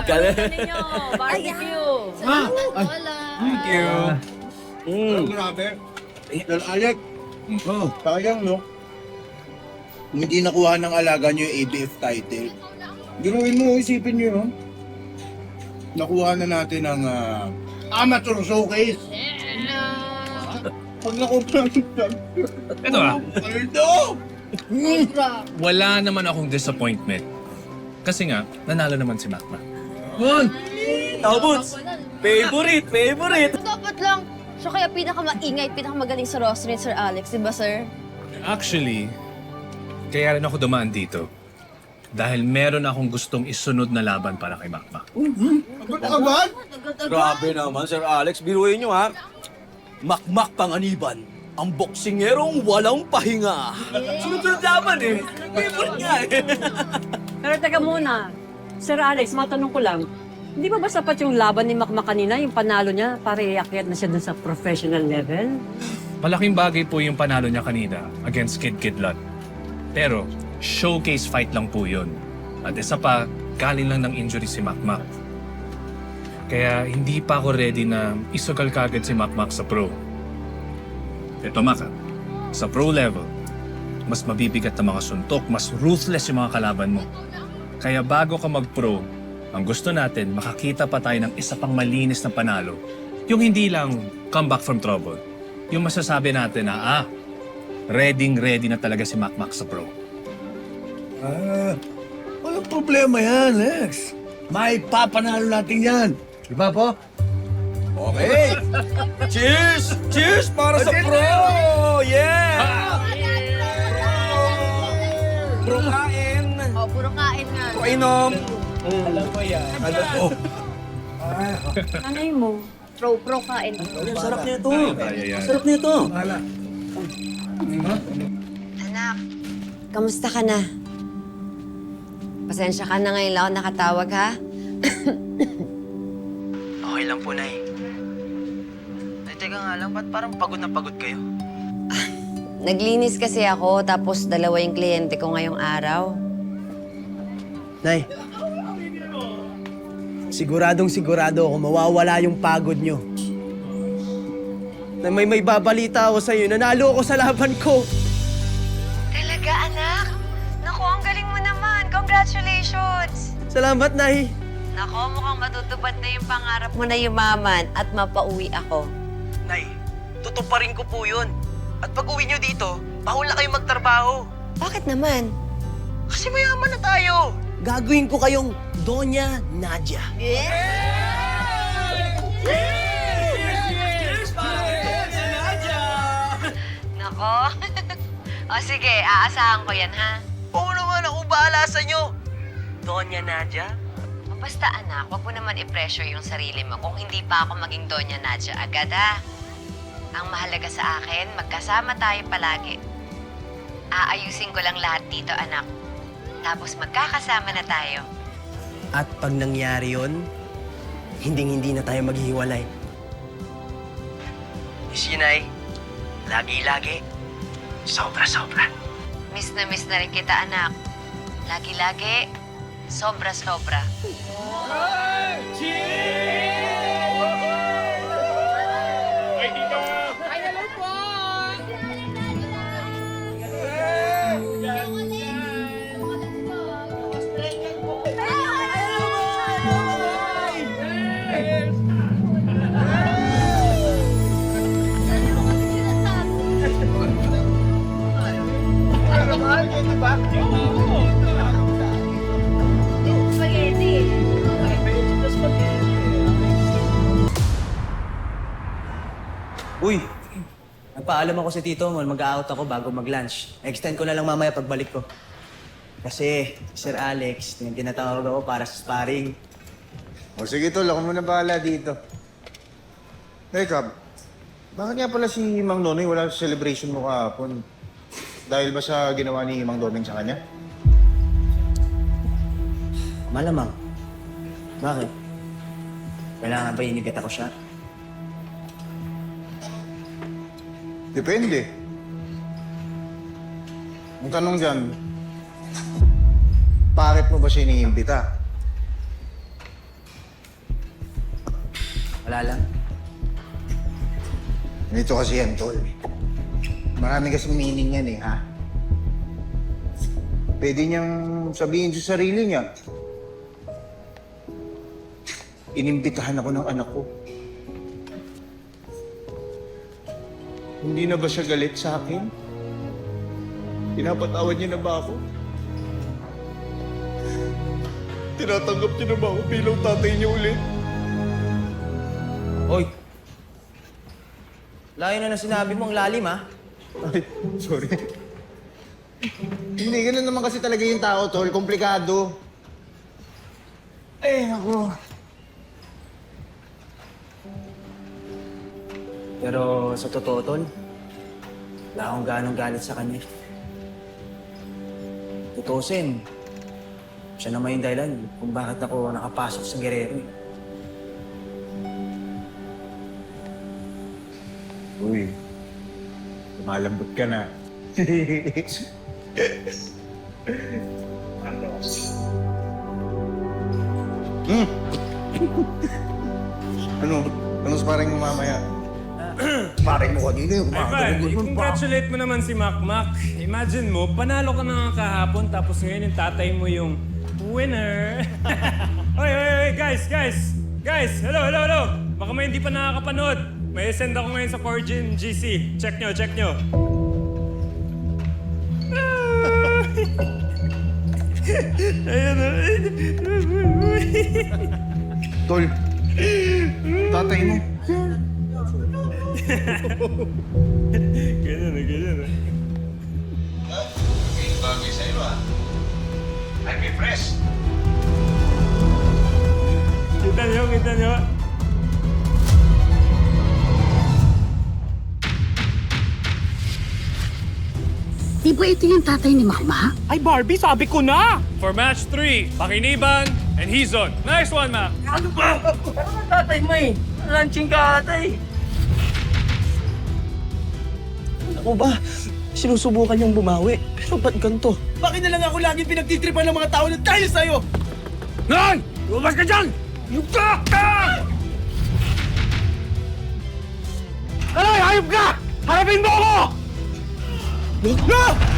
Galing. ninyo, barbecue. Thank you. Grabe. Dahil Alec, sayang no? Kung hindi nakuha ng alaga niyo yung ABF title. Ginuin mo, isipin niyo no? Nakuha na natin ang amateur showcase. Pag nakuha Ito Aldo! wala naman akong disappointment. Kasi nga, nanalo naman si Macmac. Boots. Favorite. Dapat lang. Siya kaya pinakamaingay, pinakamagaling sa roster ni Sir Alex, di ba, sir? Actually, kaya rin ako dumaan dito. Dahil meron akong gustong isunod na laban para kay Macmac. Agad? Grabe naman, Sir Alex. Biruin nyo, ha? Makmak Panganiban. Ang boksingerong walang pahinga. Sunod-sunod laban, eh. Favorite nga, eh. Pero teka muna, Sir Alex, matanong ko lang, hindi ba sapat yung laban ni Macmac kanina, yung panalo niya, para iakyat na siya dun sa professional level? Malaking bagay po yung panalo niya kanina against Kid Kidlat. Pero, showcase fight lang po yun. At isa pa, galing lang ng injury si Macmac. Kaya hindi pa ako ready na isugal kagad si Macmac sa pro. Ito Mac, sa pro level, mas mabibigat na mga suntok, mas ruthless yung mga kalaban mo. Kaya bago ka mag-pro, ang gusto natin, makakita pa tayo ng isa pang malinis na panalo. Yung hindi lang comeback from trouble. Yung masasabi natin na, ready na talaga si Macmac sa pro. Walang problema yan, Lex. May papanalo natin yan. Di ba po? Okay. Cheers! Cheers para sa pro! Yeah! Pro kain. O, puro kain nga. Pro inom. Nanay mo. Pro kain. Ang sarap nito. Ayan. Sarap nito. Anak, kamusta ka na? Pasensya ka na ngayon lang ako nakatawag, ha? Okay lang po, Nay. Ay, teka nga lang, ba't parang pagod na pagod kayo? Naglinis kasi ako, tapos dalawa yung kliyente ko ngayong araw. Nay, sigurado ako mawawala yung pagod nyo. Na may babalita ako sa'yo, nanalo ako sa laban ko. Talaga, anak? Naku, ang galing mo naman. Congratulations! Salamat, Nay. Naku, mukhang matutupad na yung pangarap mo na yumaman at mapauwi ako. Nay, tutuparin ko po yun. At pag uwi nyo dito, bawal na kayong magtrabaho. Bakit naman? Kasi mayaman na tayo. Gagawin ko kayong Doña Nadia. Nako. O sige, aasahan ko yan, ha? Oo naman, ako bahala sa inyo. Doña Nadia? O basta anak, wag mo naman i-pressure yung sarili mo kung hindi pa ako maging Doña Nadia agad, ha? Ang mahalaga sa akin, magkasama tayo palagi. Aayusin ko lang lahat dito, anak. Tapos magkakasama na tayo. At pag nangyari yun, hinding-hindi na tayo maghihiwalay. Miss you, Nay. Lagi-lagi. Sobra-sobra. Miss na rin kita, anak. Lagi-lagi, sobra-sobra. Spaghetti. Uy, nagpaalam ako sa tito mo, mag-out ako bago mag-lunch. Extend ko na lang mamaya pagbalik ko. Kasi, Sir Alex, tinatawag ako para sa sparring. O sige tol, ako muna bahala dito. Teka, bakit nga pala si Mang Nonoy wala sa celebration mo kahapon? Dahil ba sa ginawa ni Mang Doming sa kanya? Malamang. Bakit? Kailangan ba inibita ko siya? Depende. Ang tanong dyan, bakit mo ba siya iniimbita? Wala lang. Ganito kasi yan, tol. Marami kasing meaning yan eh, ha? Pwede niyang sabihin sa sarili niya. Inimbitahan ako ng anak ko. Hindi na ba siya galit sa akin? Pinapatawad niya na ba ako? Tinatanggap niya na ba ako bilang tatay niya ulit? Hoy! Layo na sinabi mo, ang lalim ha. Ay, sorry. Hindi, ganun naman kasi talaga yung tao, tol. Komplikado. Eh, ako. Pero sa totoo, tol, wala akong ganong galit sa kanya. Tutusin, siya naman yung dahilan kung bakit ako nakapasok sa Guerrero. Uy, lumalambot ka na. Hmm. Ano? Ano sa parang mamaya? Parang mo kanina yung Ivan, congratulate mo naman si Makmak. Imagine mo, panalo ka na nga kahapon tapos ngayon yung tatay mo yung winner. Oy, guys! Hello! Baka may hindi pa nakakapanood. May send ako ngayon sa Corgin GC. Check nyo. Ayan o. Tol, tatay mo. Ganyan na. Bagay sa'yo I'm impressed. Kita nyo. Di ba ito yung tatay ni Mama? Ay, Barbie, sabi ko na! For match 3, Pakiniban and Hizon. Nice one, Mac! Ano ba? Ano ang tatay mo eh? Launching ka atay. Ako ba? Sinusubukan niyong bumawi. Pero ba't ganito? Bakit na lang ako lagi pinagtitripan ng mga tao na dahil sa'yo? Noy! Lumabas ka dyan! Yuka ka! Ay, hayop ka! Harapin mo ako! No!